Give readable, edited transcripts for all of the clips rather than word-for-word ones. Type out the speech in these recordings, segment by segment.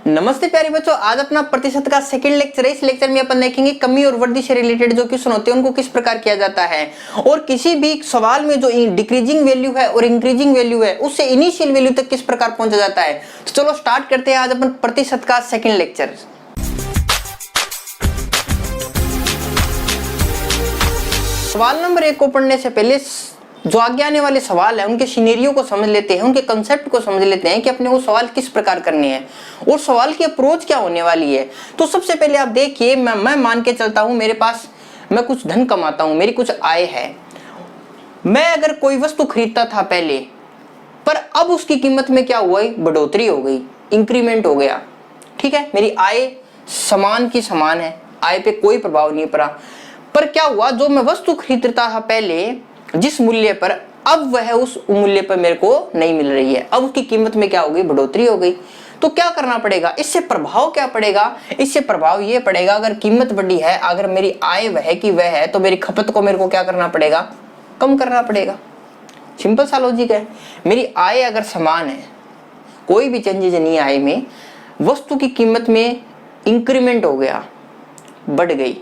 नमस्ते प्यारे बच्चों, आज अपना प्रतिशत का सेकंड लेक्चर है। इस लेक्चर में अपन देखेंगे कमी और वृद्धि से रिलेटेड जो क्वेश्चन होते हैं उनको किस प्रकार किया जाता है, और किसी भी सवाल में जो डिक्रीजिंग वैल्यू है और इंक्रीजिंग वैल्यू है उससे इनिशियल वैल्यू तक किस प्रकार पहुंचा जाता है। तो चलो स्टार्ट करते हैं आज अपन प्रतिशत का सेकंड लेक्चर। सवाल नंबर 1 को पढ़ने से पहले जो आगे आने वाले सवाल है उनके सिनेरियो को समझ लेते हैं, उनके कंसेप्ट को समझ लेते हैं कि अपने वो सवाल किस प्रकार करने हैं और सवाल की अप्रोच क्या होने वाली है। तो सबसे पहले आप देखिए, मैं मान के चलता हूं मेरे पास मैं कुछ धन कमाता हूं, मेरी कुछ आय है। मैं अगर कोई वस्तु खरीदता था पहले, पर अब उसकी कीमत में क्या हुआ, बढ़ोतरी हो गई, इंक्रीमेंट हो गया। ठीक है, मेरी आय समान की समान है, आय पे कोई प्रभाव नहीं पड़ा। पर क्या हुआ, जो मैं वस्तु खरीदता था पहले जिस मूल्य पर, अब वह उस मूल्य पर मेरे को नहीं मिल रही है। अब उसकी कीमत में क्या हो गई, बढ़ोतरी हो गई। तो क्या करना पड़ेगा, इससे प्रभाव क्या पड़ेगा, इससे प्रभाव ये पड़ेगा अगर कीमत बढ़ी है, अगर मेरी आय वह की वह है, तो मेरी खपत को मेरे को क्या करना पड़ेगा, कम करना पड़ेगा। सिंपल सा लॉजिक है। मेरी आय अगर समान है, कोई भी चेंजेज नहीं आय में, वस्तु की कीमत में इंक्रीमेंट हो गया, बढ़ गई,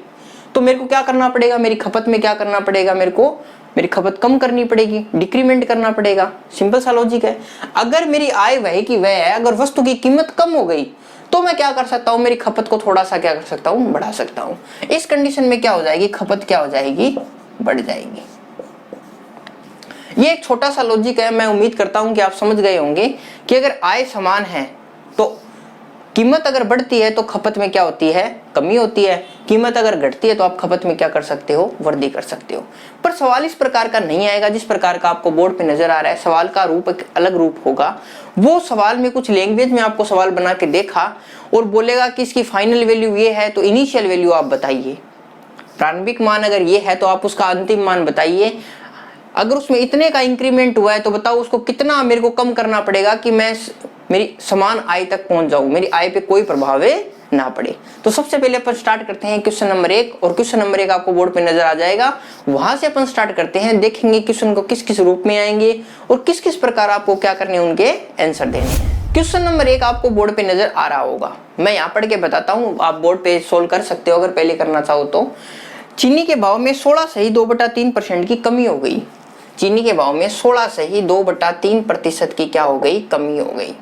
तो मेरे को क्या करना पड़ेगा, मेरी खपत में क्या करना पड़ेगा, मेरे को मेरी खपत कम करनी पड़ेगी, डिक्रीमेंट करना पड़ेगा। सिंपल सा लॉजिक है। अगर मेरी आय वह की वह है, अगर वस्तु की कीमत कम हो गई, तो मैं क्या कर सकता हूं, मेरी खपत को थोड़ा सा क्या कर सकता हूं, बढ़ा सकता हूं। इस कंडीशन में क्या हो जाएगी, खपत क्या हो जाएगी, बढ़ जाएगी। ये एक छोटा सा लॉजिक है। मैं उम्मीद करता हूं कि आप समझ गए होंगे कि अगर आय समान है तो कीमत अगर बढ़ती है तो खपत में क्या होती है, कमी होती है। कीमत अगर घटती है तो आप खपत में क्या कर सकते हो, वृद्धि कर सकते हो। पर सवाल इस प्रकार का नहीं आएगा जिस प्रकार का आपको बोर्ड पे नजर आ रहा है। सवाल का रूप एक अलग रूप होगा। वो सवाल में कुछ लैंग्वेज में आपको सवाल बना के देखा और बोलेगा कि इसकी फाइनल वैल्यू ये है, तो इनिशियल वैल्यू आप बताइए। प्रारंभिक मान अगर ये है तो आप उसका अंतिम मान बताइए। अगर उसमें इतने का इंक्रीमेंट हुआ है तो बताओ उसको कितना मेरे को कम करना पड़ेगा कि मैं मेरी समान आय तक पहुंच जाऊं, मेरी आय पे कोई प्रभाव ना पड़े। तो सबसे पहले अपन स्टार्ट करते हैं क्वेश्चन नंबर 1, और क्वेश्चन नंबर 1 आपको बोर्ड पे नजर आ जाएगा। वहां से अपन स्टार्ट करते हैं, देखेंगे क्वेश्चन को किस किस रूप में आएंगे और किस किस प्रकार आपको क्या करने हैं, उनके आंसर देने हैं। क्वेश्चन नंबर 1 आपको बोर्ड पे नजर आ रहा होगा। मैं यहाँ पढ़ के बताता हूँ, आप बोर्ड पे सोल्व कर सकते हो अगर पहले करना चाहो तो। चीनी के भाव में 16 से ही 2/3% की कमी हो गई। चीनी के भाव में 16 से ही 2/3% की क्या हो गई, कमी हो गई।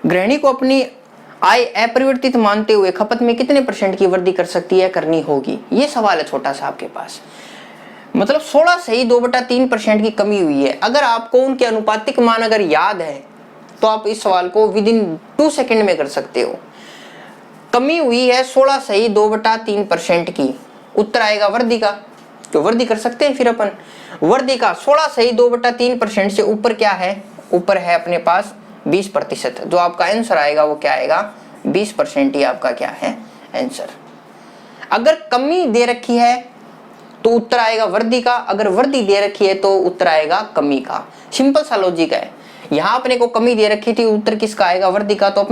गृहिणी को अपनी आय अपरिवर्तित मानते हुए खपत में कितने % की वृद्धि कर सकती है, करनी होगी। ये सवाल है छोटा सा आपके पास। मतलब 16 से ही 2/3% की कमी हुई है। अगर आपको उनके अनुपातिक मान अगर याद है तो आप इस सवाल को विद इन 2 सेकंड में कर सकते हो। कमी हुई है 16 से ही 2/3% की, उत्तर आएगा वृद्धि का। तो वृद्धि कर सकते हैं फिर अपन। वृद्धि का 16 से ही 2/3% से ऊपर क्या है, ऊपर है अपने पास 20%। जो आपका आंसर आएगा वो क्या आएगा, 20% ही आपका क्या है आंसर। अगर कमी दे रखी है तो उत्तर आएगा वृद्धि का, अगर वृद्धि दे रखी है तो उत्तर आएगा कमी का। सिंपल सा लॉजिक है। यहाँ अपने को कमी दे रखी थी, उत्तर किसका आएगा, वृद्धि का। तो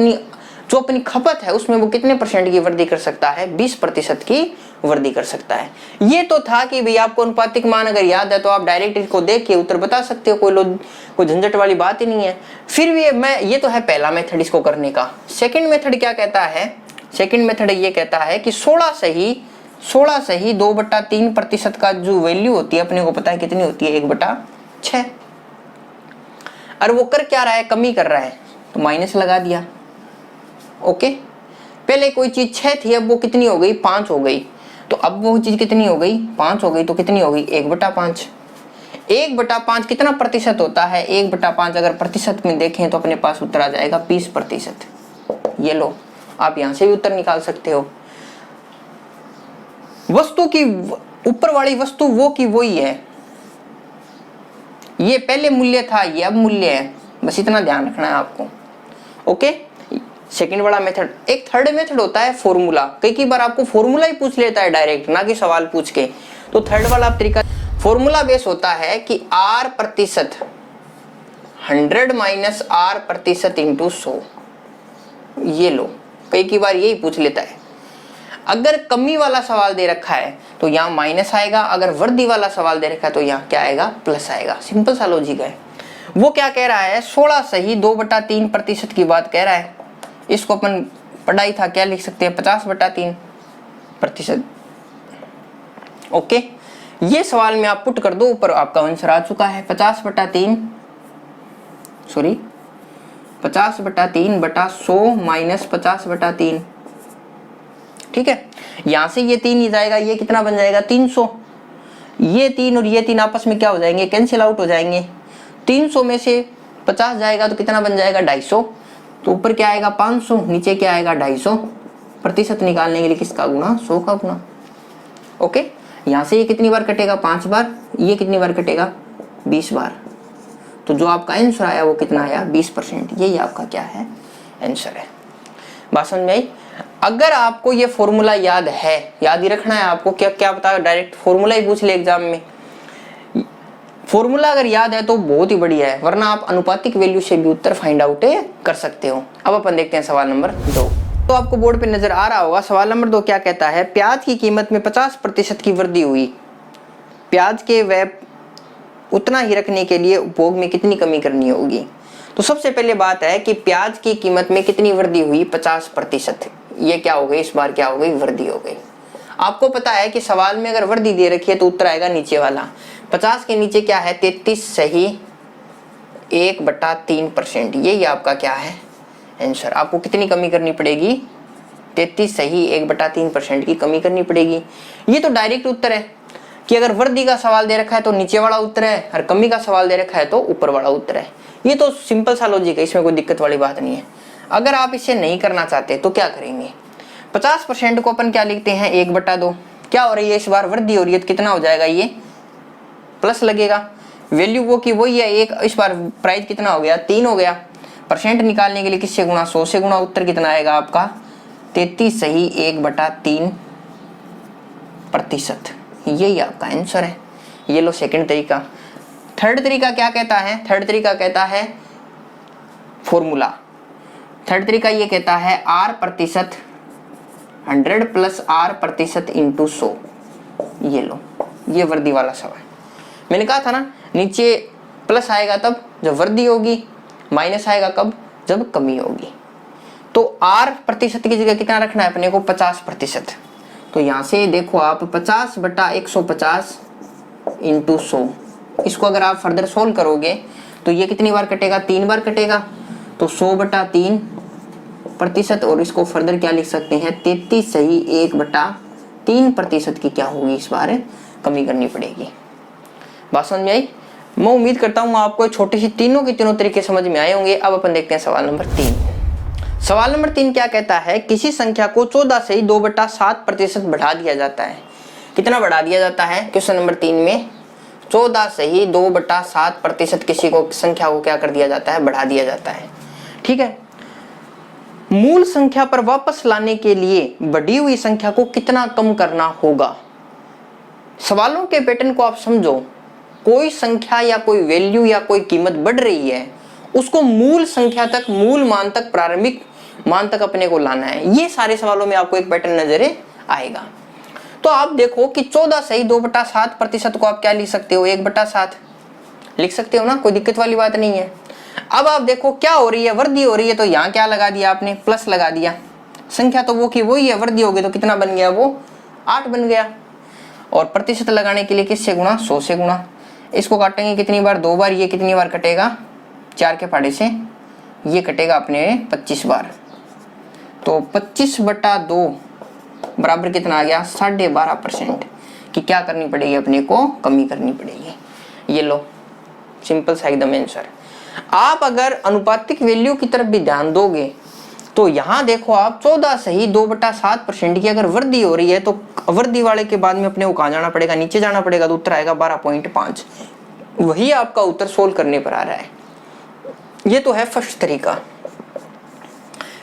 जो अपनी खपत है उसमें वो कितने % की वृद्धि कर सकता है, 20% की वृद्धि कर सकता है। ये तो था कि भाई आपको अनुपातिक मान अगर याद है तो आप डायरेक्ट इसको देख के उत्तर बता सकते हो, कोई झंझट वाली बात ही नहीं है। फिर भी ये तो है पहला मेथड इसको करने का। सेकंड मेथड क्या कहता है, सेकंड मेथड ये कहता है कि 16 से ही 2/3% का जो वैल्यू होती है अपने को पता है कितनी होती है, 1/6। और वो कर क्या रहा है, कमी कर रहा है, तो माइनस लगा दिया। ओके, पहले कोई चीज 6 थी, अब वो कितनी हो गई, 5 हो गई। तो अब वो चीज कितनी हो गई, 5 हो गई, तो कितनी हो गई, 1/5। 1/5 कितना प्रतिशत होता है, 1/5 अगर प्रतिशत में देखें तो अपने पास उत्तर आ जाएगा 20%। ये लो, आप यहां से भी उत्तर निकाल सकते हो। वस्तु की ऊपर वाली वस्तु वो की वही है, ये पहले मूल्य था, ये अब मूल्य है, बस इतना ध्यान रखना है आपको। ओके, सेकंड वाला मेथड। एक थर्ड मेथड होता है फॉर्मूला। कई बार आपको फॉर्मूला ही पूछ लेता है डायरेक्ट, ना कि सवाल पूछ के। तो थर्ड वाला तरीका फॉर्मूला बेस होता है कि R% 100 माइनस R% इंटू 100। ये लो, कई बार यही पूछ लेता है। अगर कमी वाला सवाल दे रखा है तो यहाँ माइनस आएगा, अगर वृद्धि वाला सवाल दे रखा है तो यहाँ क्या आएगा, प्लस आएगा। सिंपल सा लॉजिक है। वो क्या कह रहा है, 16 सही 2/3% की बात कह रहा है। इसको अपन पढ़ाई था क्या लिख सकते हैं, 50/3%। ओके, ये सवाल में आप पुट कर दो, ऊपर आपका आंसर आ चुका है 50/3 100 माइनस 50/3। ठीक है, यहां से ये 3 ही जाएगा, ये कितना बन जाएगा 300। ये 3 और ये 3 आपस में क्या हो जाएंगे, कैंसिल आउट हो जाएंगे। 300 में से 50 जाएगा तो कितना बन जाएगा 250। तो ऊपर क्या आएगा 500, नीचे क्या आएगा 250। प्रतिशत निकालने के लिए किसका गुणा, 100 का गुणा। ओके, यहां से ये कितनी बार कटेगा 5 बार, ये कितनी बार कटेगा 20 बार। तो जो आपका आंसर आया वो कितना आया 20%। यही आपका क्या है आंसर है। बात समझ में आई। अगर आपको ये फॉर्मूला याद है, याद ही रखना है आपको, क्या क्या पता डायरेक्ट फॉर्मूला ही पूछ ले एग्जाम में। फॉर्मूला अगर याद है तो बहुत ही बढ़िया है, वरना आप अनुपातिक वैल्यू से भी उत्तर फाइंड आउट कर सकते हो। अब अपन देखते हैं सवाल नंबर 2। तो आपको बोर्ड पे नजर आ रहा होगा, सवाल नंबर 2 क्या कहता है, प्याज की कीमत में 50% की वृद्धि हुई, प्याज के व्यय उतना ही रखने के लिए उपभोग में कितनी कमी करनी होगी। तो सबसे पहले बात है कि प्याज की कीमत में कितनी वृद्धि हुई, 50%। ये क्या हो गई, इस बार क्या हो गई, वृद्धि हो गई। आपको पता है कि सवाल में अगर वृद्धि दे रखी है तो उत्तर आएगा नीचे वाला। 50 के नीचे क्या है 33 सही 1/3%। यही आपका क्या है आंसर। आपको कितनी कमी करनी पड़ेगी, 33 सही 1/3% की कमी करनी पड़ेगी। ये तो डायरेक्ट उत्तर है कि अगर वृद्धि का सवाल दे रखा है तो नीचे वाला उत्तर है, और कमी का सवाल दे रखा है तो ऊपर वाला उत्तर है। ये तो सिंपल सा लॉजिक है, इसमें कोई दिक्कत वाली बात नहीं है। अगर आप इसे नहीं करना चाहते तो क्या करेंगे, 50% को अपन क्या लिखते हैं 1/2। क्या हो रही है इस बार, वृद्धि हो रही है तो कितना हो जाएगा, ये प्लस लगेगा। वैल्यू वो की वही है एक, इस बार प्राइस कितना हो गया 3 हो गया। परसेंट निकालने के लिए किससे गुणा, 100 से गुणा। उत्तर कितना आएगा आपका 33 सही 1/3%। यही आपका आंसर है। ये लो सेकंड तरीका। थर्ड तरीका क्या कहता है, थर्ड तरीका कहता है फॉर्मूला। थर्ड तरीका ये कहता है R% 100 प्लस R% इंटू 100। ये लो, ये वृद्धि वाला सवाल। मैंने कहा था ना, नीचे प्लस आएगा तब जब वृद्धि होगी, माइनस आएगा कब, जब कमी होगी। तो R% की जगह कितना रखना है अपने को 50%। तो यहां से देखो आप 50/150 इंटू 100, इसको अगर आप फर्दर सोल्व करोगे तो ये कितनी बार कटेगा, 3 बार कटेगा। तो 100/3%, और इसको फर्दर क्या लिख सकते हैं 33 सही 1/3% की क्या होगी इस बार कमी करनी पड़ेगी। बात समझ में आई। मैं उम्मीद करता हूँ आपको छोटी सी तीनों के तीनों तरीके समझ में आए होंगे। अब अपन देखते हैं सवाल नंबर 3। सवाल नंबर 3 क्या कहता है, किसी संख्या को 14 से 2/7% बढ़ा दिया जाता है। कितना बढ़ा दिया जाता है क्वेश्चन नंबर 3 में, 14 से ही 2/7% किसी को संख्या को क्या कर दिया जाता है, बढ़ा दिया जाता है। ठीक है, मूल संख्या पर वापस लाने के लिए बढ़ी हुई संख्या को कितना कम करना होगा। सवालों के पैटर्न को आप समझो। कोई संख्या या कोई वैल्यू या कोई कीमत बढ़ रही है, उसको मूल संख्या तक, मूल मान तक, प्रारंभिक मान तक अपने को लाना है। ये सारे सवालों में आपको एक पैटर्न नजर आएगा। तो आप देखो कि 14 सही 2/7% को आप क्या लिख सकते हो, 1/7 लिख सकते हो ना, कोई दिक्कत वाली बात नहीं है। अब आप देखो क्या हो रही है, वृद्धि हो रही है, तो यहाँ क्या लगा दिया आपने, प्लस लगा दिया। संख्या तो वो की वही है, वृद्धि हो गई तो कितना बन गया, वो 8 बन गया। और प्रतिशत लगाने के लिए किससे गुणा, 100 से गुणा। इसको काटेंगे कितनी बार, 2 बार। ये कितनी बार कटेगा, 4 के पहाड़े से ये कटेगा अपने 25 बार। तो 25/2 बराबर कितना आ गया, 12.5% की क्या करनी पड़ेगी अपने को, कमी करनी पड़ेगी। ये लो सिंपल सा एकदम आंसर। आप अगर अनुपातिक वैल्यू की तरफ भी ध्यान दोगे तो यहाँ देखो आप 14 सही 2/7% की अगर वृद्धि हो रही है तो वृद्धि वाले के बाद में अपने को कहाँ जाना पड़ेगा, नीचे जाना पड़ेगा। तो उत्तर आएगा 12.5। वही आपका उत्तर सोल्व करने पर आ रहा है। ये तो है फर्स्ट तरीका।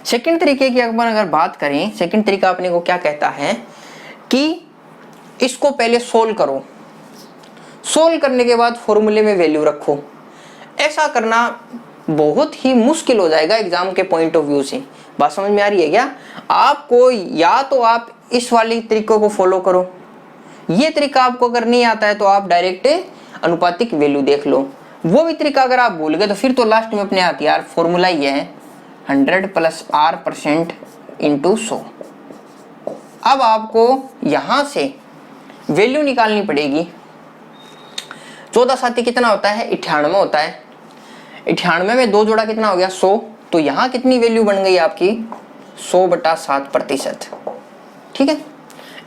सेकंड तरीके की अगर बात करें, सेकंड तरीका अपने को क्या कहता है कि इसको पहले सोल्व करो, सोल्व करने के बाद फॉर्मूले में वैल्यू रखो। ऐसा करना बहुत ही मुश्किल हो जाएगा एग्जाम के पॉइंट ऑफ व्यू से। बात समझ में आ रही है क्या आपको? या तो आप इस वाले तरीकों को फॉलो करो, ये तरीका आपको अगर नहीं आता है तो आप डायरेक्ट अनुपातिक वैल्यू देख लो। वो भी तरीका अगर आप भूल गए तो फिर तो लास्ट में अपने हाथ यार फॉर्मूला ये है 100 + R% × 100। अब आपको यहां से वैल्यू निकालनी पड़ेगी। 14 साथी कितना होता है 98 होता है। 98 में 2 जोड़ा कितना हो गया 100। तो यहां कितनी वैल्यू बन गई आपकी 100/7%। ठीक है,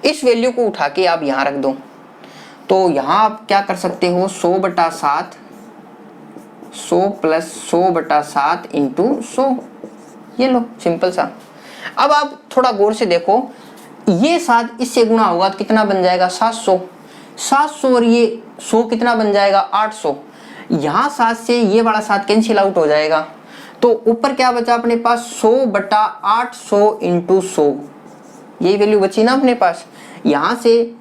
इस वैल्यू को उठा के आप यहां रख दो। तो यहां आप क्या कर सकते हो 100/7 100 + 100/7 × 100। ये लो सिंपल सा। अब आप थोड़ा गौर से देखो, ये 7 इससे गुना होगा तो कितना बन जाएगा 700। 700 और ये 100 कितना बन जाएगा 800। यहाँ 7 से ये वाला 7 कैंसिल आउट हो जाएगा। तो ऊपर क्या बचा अपने पास 100/800 × 100। यही वैल्यू बची ना अपने पास। यहाँ से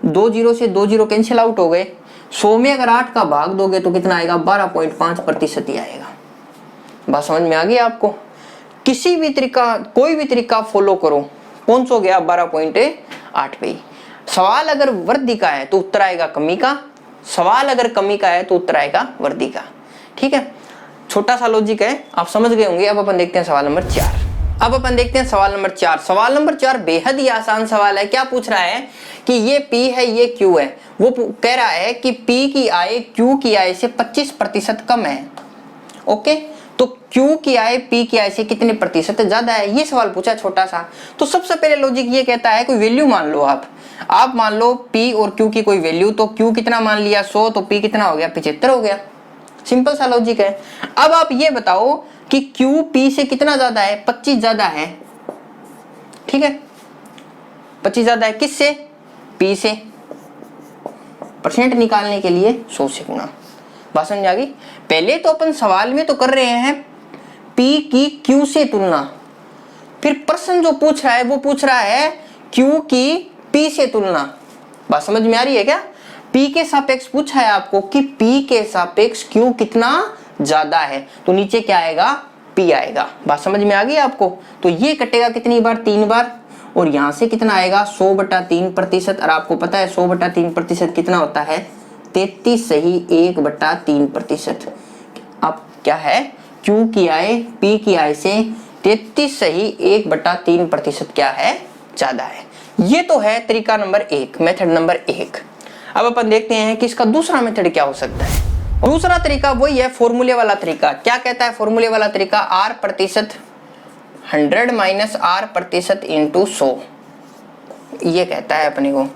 2 0 से 2 0 कैंसिल आउट हो गए। 100 में अगर 8 का भाग दोगे तो कितना आएगा 12.5% ही आएगा। बात समझ में आ गई आपको। किसी भी तरीका कोई भी तरीका फॉलो करो पहुंचोगे आप 12.8 पे। सवाल अगर वृद्धि का है तो उत्तर आएगा कमी का, सवाल अगर कमी का है तो उत्तर आएगा वृद्धि का। ठीक है, छोटा सा लॉजिक है, आप समझ गए होंगे। अब अपन देखते हैं सवाल नंबर 4। अब अपन देखते हैं सवाल नंबर 4। सवाल नंबर 4 बेहद ही आसान सवाल है। क्या पूछ रहा है कि ये P है ये Q है। वो कह रहा है कि P की आय Q की आय से 25% कम है। ओके, तो Q की आय P की आय से कितने प्रतिशत ज्यादा है, ये सवाल पूछा छोटा सा। तो सबसे पहले लॉजिक ये कहता है कोई वैल्यू मान लो आप मान लो P और Q की कोई वैल्यू। तो Q कितना मान लिया 100, तो P कितना हो गया 75 हो गया। सिंपल सा लॉजिक है। अब आप ये बताओ कि Q P से कितना ज्यादा है 25 ज्यादा है। ठीक है, 25 ज्यादा है किससे P से। परसेंट निकालने के लिए 100 से गुणा। बात समझ आ गई। पहले तो अपन सवाल में तो कर रहे हैं P की Q से तुलना, फिर प्रश्न जो पूछ रहा है वो पूछ रहा है Q की P से तुलना। बात समझ में आ रही है क्या। P के सापेक्ष पूछा है आपको कि P के सापेक्ष Q कितना ज्यादा है, तो नीचे क्या आएगा P आएगा। बात समझ में आ गई आपको। तो ये कटेगा कितनी बार 3 बार, और यहां से कितना आएगा 100/3%। और आपको पता है 100/3% कितना होता है 33 सही 1/3%। अब क्या है Q की आय P की आय से 33 सही 1/3% क्या है ज्यादा है। ये तो है तरीका नंबर 1, मेथड नंबर 1। अब अपन देखते हैं कि इसका दूसरा मेथड क्या हो सकता है। दूसरा तरीका वही है फॉर्मूले वाला तरीका। क्या कहता है फॉर्मूले वाला तरीका R% 100 - R% × 100। ये कहता है अपने को।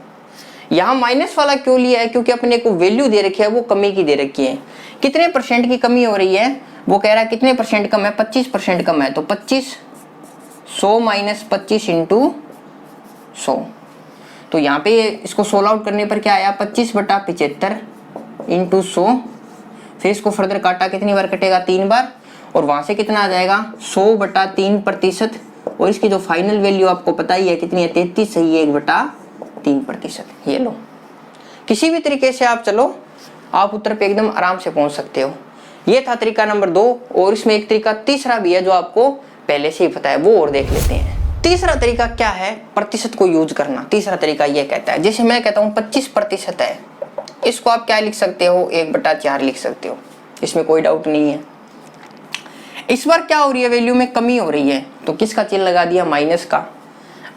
यहाँ माइनस वाला क्यों लिया है, क्योंकि अपने को वैल्यू दे रखी है वो कमी की दे रखी है। कितने परसेंट की कमी हो रही है, वो कह रहा है कितने परसेंट कम है 25% कम है। तो 25 100 - 25 × 100। तो यहाँ पे इसको सोल्व आउट करने पर क्या आया 25/75 × 100। फिर इसको फर्दर काटा कितनी बार कटेगा 3 बार, और वहां से कितना आ जाएगा 100/3%। और इसकी जो फाइनल वैल्यू आपको पता ही है कितनी है 33 सही 1/3%। ये लो, किसी भी तरीके से आप चलो आप उत्तर पे एकदम आराम से पहुंच सकते हो। ये था तरीका नंबर 2। और इसमें एक तरीका तीसरा भी है जो आपको पहले से ही पता है, वो और देख लेते हैं। तीसरा तरीका क्या है प्रतिशत को यूज करना। तीसरा तरीका ये कहता है, जैसे मैं कहता हूँ 25% है, इसको आप क्या लिख सकते हो 1/4 लिख सकते हो, इसमें कोई डाउट नहीं है। इस बार क्या हो रही है वैल्यू में कमी हो रही है, तो किसका चिन्ह लगा दिया माइनस का।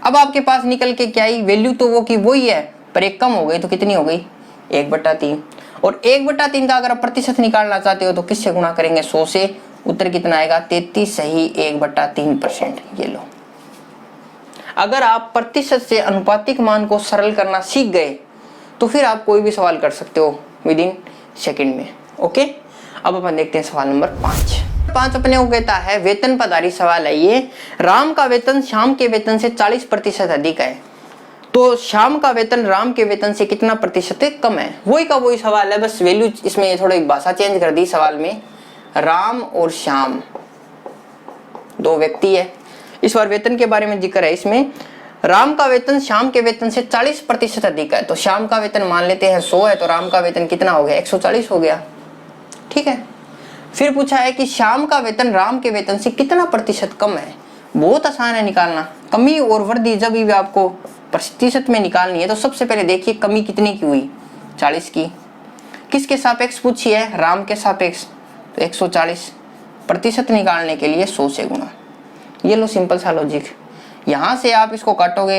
अब आपके पास निकल के क्या आई वैल्यू तो वो की वही है, पर एक कम हो गई तो कितनी हो गई 1/3। और 1/3 का अगर आप प्रतिशत निकालना चाहते हो तो किससे गुणा करेंगे 100 से। उत्तर कितना आएगा 33 सही 1/3%। ये लो, अगर आप प्रतिशत से अनुपातिक मान को सरल करना सीख गए तो फिर आप कोई भी सवाल कर सकते हो विद इन सेकेंड में। ओके, अब अपन देखते हैं सवाल नंबर 5 अपने को कहता है वेतन पर आधारित सवाल है ये। राम का वेतन श्याम के वेतन से 40% अधिक है, तो श्याम का वेतन राम के वेतन से कितना प्रतिशत कम है। वही का वही सवाल है, बस वैल्यू इसमें थोड़ी भाषा चेंज कर दी सवाल में। राम और श्याम 2 व्यक्ति है। इस बार वेतन के बारे में जिक्र है इसमें। राम का वेतन श्याम के वेतन से 40% अधिक है, तो श्याम का वेतन मान लेते हैं 100 है, तो राम का वेतन कितना हो गया 140 हो गया। ठीक है, फिर पूछा है कि श्याम का वेतन राम के वेतन से कितना प्रतिशत कम है। बहुत आसान है निकालना। कमी और वृद्धि जब भी आपको प्रतिशत में निकालनी है तो सबसे पहले देखिए कमी कितनी की हुई 40 की। किसके सापेक्ष पूछी है? राम के सापेक्ष। तो 140 प्रतिशत निकालने के लिए 100 से गुणा। ये लो सिंपल सा लॉजिक। यहाँ से आप इसको काटोगे,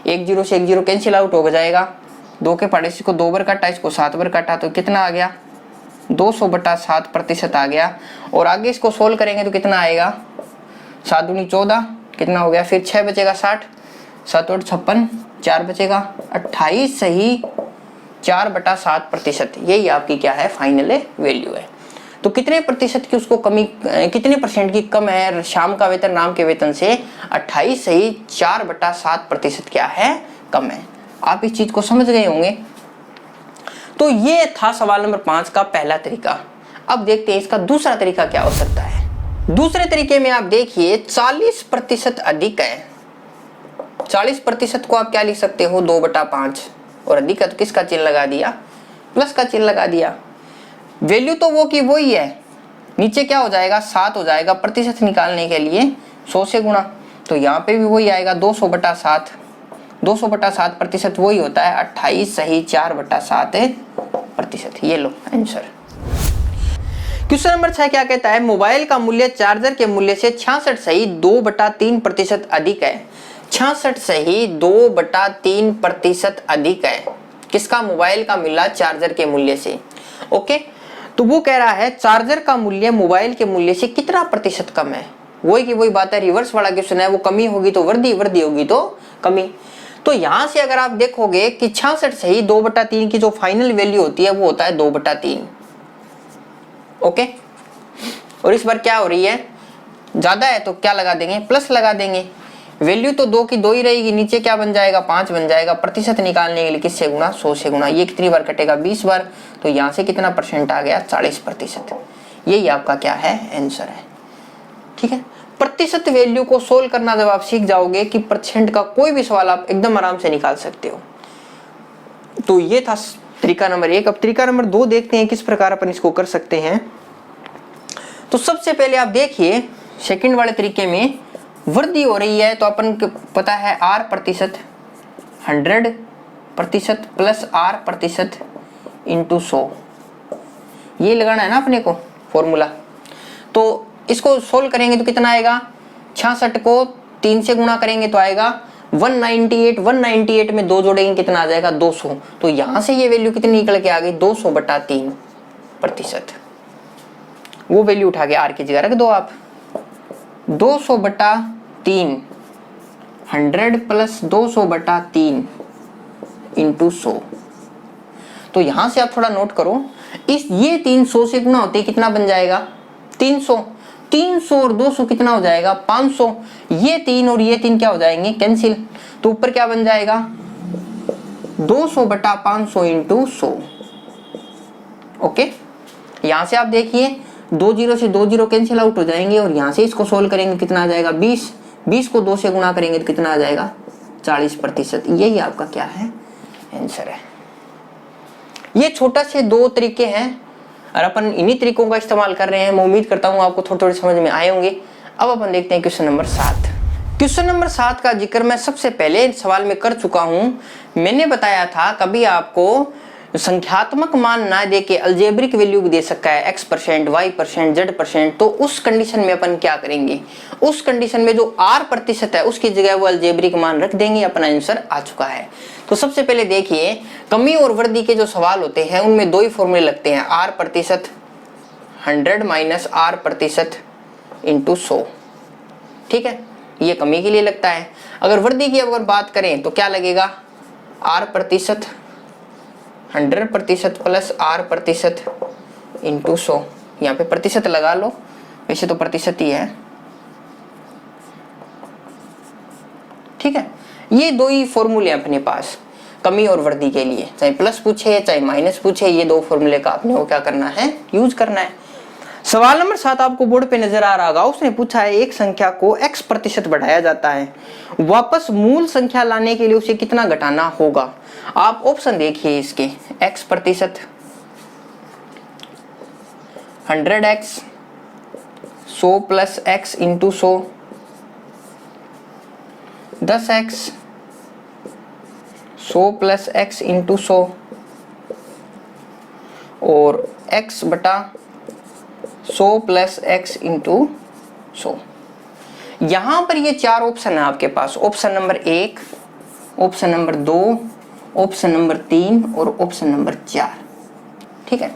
1 0 से 1 0 कैंसिल आउट हो जाएगा। 2 के पड़ोसी को 2 बार काटा, इसको 7 बार काटा, तो कितना आ गया? 200/7 प्रतिशत आ गया। और आगे इसको सोल्व करेंगे तो कितना आएगा? 7 दूनी 14, कितना हो गया? फिर 6 बचेगा 60, 7 और 56, 4 बचेगा 28 सही 4/7 प्रतिशत। यही आपकी क्या है? फाइनल वैल्यू है। तो कितने प्रतिशत की उसको कमी, कितने परसेंट की कम है शाम का वेतन राम के वेतन से? 28 सही 4/7 प्रतिशत क्या है? कम है। आप इस चीज को समझ गए होंगे। तो ये था सवाल नंबर 5 का पहला तरीका। अब देखते हैं इसका दूसरा तरीका क्या हो सकता है। दूसरे तरीके में आप देखिए 40% अधिक है। 40% को आप क्या लिख सकते हो? 2/5, और अधिक है तो किसका चिन्ह लगा दिया? प्लस का चिन्ह लगा दिया। वैल्यू तो वो की वही है, नीचे क्या हो जाएगा? 7 हो जाएगा। प्रतिशत निकालने के लिए 100 से गुणा, तो यहाँ पे भी वही आएगा 200/7। 200/7 प्रतिशत वही होता है 28 सही 4/7 प्रतिशत। ये लो आंसर। क्वेश्चन नंबर 6 क्या कहता है? मोबाइल का मूल्य चार्जर के मूल्य से 66 सही 2/3 प्रतिशत अधिक है। 66 सही 2/3 प्रतिशत अधिक है। किसका? मोबाइल का मिला चार्जर के मूल्य से। ओके, तो वो कह रहा है चार्जर का मूल्य मोबाइल के मूल्य से कितना प्रतिशत कम है। वही की वही बात है, रिवर्स वाला क्वेश्चन है। वो कमी होगी तो वृद्धि, वृद्धि होगी तो कमी। तो यहां से अगर आप देखोगे कि 66 सही 2/3 की जो फाइनल वैल्यू होती है वो होता है 2/3। ओके, और इस बार क्या हो रही है? ज्यादा है तो क्या लगा देंगे? प्लस लगा देंगे। वैल्यू तो 2 की 2 ही रहेगी, नीचे क्या बन जाएगा? 5 बन जाएगा। प्रतिशत निकालने के लिए किससे गुणा? 100 से गुणा। ये कितनी बार कटेगा? 20 बार। तो यहाँ से कितना परसेंट आ गया? 40%। यही आपका क्या है? आंसर है। ठीक है, प्रतिशत वैल्यू को सोल्व करना जब आप सीख जाओगे कि परसेंट का कोई भी सवाल आप एकदम आराम से निकाल सकते हो। तो ये था तरीका नंबर 1। अब तरीका नंबर 2 देखते हैं किस प्रकार अपन इसको कर सकते हैं। तो सबसे पहले आप देखिए सेकंड वाले तरीके में वृद्धि हो रही है, तो अपन को पता है R प्रतिशत 100% प्लस R प्रतिशत इंटू 100, ये लगाना है ना अपने को फॉर्मूला। तो इसको सोल्व करेंगे तो कितना आएगा? 66 को 3 से गुणा करेंगे तो आएगा 198। 198 में 2 जोड़ेंगे कितना आ जाएगा? 200। तो यहां से ये वैल्यू कितनी निकल के आ गई? 200/3 प्रतिशत। वो वैल्यू उठा के आर की जगह रख दो आप। 200/3 100 प्लस 200/3 इंटू 100। तो यहां से आप थोड़ा नोट करो, इस ये 300 से गुणा होते कितना बन जाएगा? 300। 300 और 200 कितना हो जाएगा? 500। ये 3 और ये 3 क्या हो जाएंगे? कैंसिल। तो ऊपर क्या बन जाएगा? 200/500 इंटू 100। ओके, यहां से आप देखिए 2 0 से 2 0 कैंसिल आउट हो जाएंगे, और यहां से इसको सोल्व करेंगे कितना आ जाएगा? 20। 20 को 2 से गुणा करेंगे तो कितना आ जाएगा? 40%। यही आपका क्या है? आंसर है। ये छोटा से 2 तरीके हैं और अपन इन्हीं तरीकों का इस्तेमाल कर रहे हैं। मैं उम्मीद करता हूँ आपको थोड़े थोड़े समझ में आए होंगे। अब अपन देखते हैं क्वेश्चन नंबर 7। क्वेश्चन नंबर 7 का जिक्र मैं सबसे पहले सवाल में कर चुका हूं। मैंने बताया था कभी आपको संख्यात्मक मान ना दे के अलजेब्रिक वैल्यू भी दे सकता है, x%, y%, z%। तो उस कंडीशन में अपन क्या करेंगे? उस कंडीशन में जो r प्रतिशत है उसकी जगह वो अलजेब्रिक मान रख देंगे। अपना आंसर आ चुका है। तो सबसे पहले देखिए कमी और वृद्धि के जो सवाल होते हैं उनमें 2 ही फॉर्मूले लगते हैं, r प्रतिशत 100 माइनस r प्रतिशत इंटू 100। ठीक है, ये कमी के लिए लगता है। अगर वृद्धि की अगर बात करें तो क्या लगेगा? r प्रतिशत 100% प्लस r प्रतिशत इंटू 100। यहाँ पे प्रतिशत लगा लो, वैसे तो प्रतिशत ही है। ठीक है, ये 2 ही फॉर्मूले हैं अपने पास कमी और वृद्धि के लिए, चाहे प्लस पूछे चाहे माइनस पूछे, ये 2 फॉर्मूले का आपने वो क्या करना है? यूज करना है। सवाल नंबर 7 आपको बोर्ड पे नजर आ रहा होगा। उसने पूछा है एक संख्या को x% बढ़ाया जाता है, वापस मूल संख्या लाने के लिए उसे कितना घटाना होगा? आप ऑप्शन देखिए इसके, x%, 100x, 100 plus x into 100, 10x, 100 plus x into 100, और x बटा 100 प्लस x इंटू 100। यहां पर ये 4 ऑप्शन है आपके पास, option number 1, option number 2, option number 3 और ऑप्शन नंबर 4। ठीक है,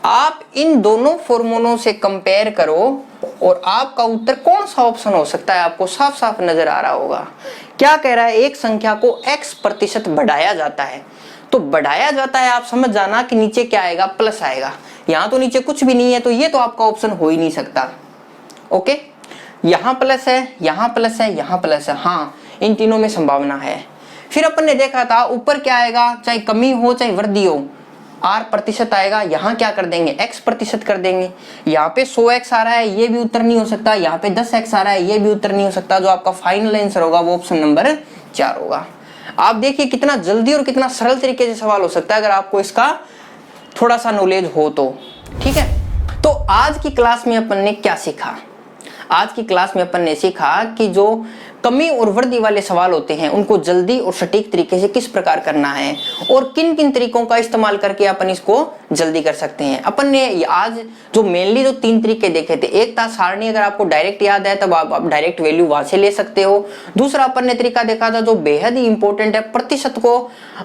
आप इन दोनों फॉर्मूलों से कंपेयर करो और आपका उत्तर कौन सा ऑप्शन हो सकता है आपको साफ साफ नजर आ रहा होगा। क्या कह रहा है, एक संख्या को x प्रतिशत बढ़ाया जाता है, तो बढ़ाया जाता है आप समझ जाना कि नीचे क्या आएगा, प्लस आएगा। यहां तो नीचे कुछ भी नहीं है, तो ये तो आपका ऑप्शन हो ही नहीं सकता। ओके, यहां प्लस है, यहां प्लस है, यहां प्लस है, हाँ इन तीनों में संभावना है। फिर अपन ने देखा था ऊपर क्या आएगा, चाहे कमी हो चाहे वृद्धि हो, r प्रतिशत आएगा, यहाँ क्या कर देंगे, x प्रतिशत कर देंगे। यहाँ पे 100x आ रहा है, ये भी उत्तर नहीं हो सकता। यहाँ पे 10x आ रहा है, ये भी उत्तर नहीं हो सकता। जो आपका फाइनल आंसर होगा वो ऑप्शन नंबर 4 होगा। आप देखिए कितना जल्दी और कितना सरल तरीके से सवाल हो सकता है अगर आपको इसका थोड़ा सा नॉलेज हो तो। ठीक है, तो आज की क्लास में अपन ने क्या सीखा, आज की क्लास में अपन ने सीखा कि जो कमी और वृद्धि वाले सवाल होते हैं उनको जल्दी और सटीक तरीके से किस प्रकार करना है और किन किन तरीकों का इस्तेमाल करके अपन इसको जल्दी कर सकते हैं। अपन ने आज जो मेनली जो 3 तरीके देखे थे, एक था सारणी, अगर आपको डायरेक्ट याद है तब आप डायरेक्ट वैल्यू वहां से ले सकते हो। दूसरा अपन ने तरीका देखा था जो बेहद ही इंपॉर्टेंट है, प्रतिशत को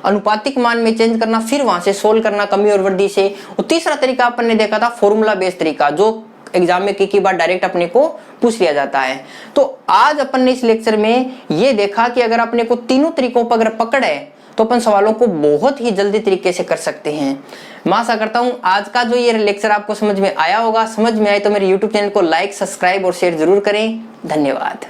अनुपातिक मान में चेंज करना, फिर वहां से सोल्व करना कमी और वृद्धि से। और तीसरा तरीका अपन ने देखा था फॉर्मूला बेस्ड तरीका, जो एग्जाम में की बार डायरेक्ट अपने को पूछ लिया जाता है। तो आज अपन ने इस लेक्चर में ये देखा कि अगर अपने को तीनों तरीकों पर अगर पकड़ है तो अपन सवालों को बहुत ही जल्दी तरीके से कर सकते हैं। मैं आशा करता हूं आज का जो ये लेक्चर आपको समझ में आया होगा। समझ में आए तो मेरे YouTube चैनल को लाइक, सब्सक्राइब और शेयर जरूर करें। धन्यवाद।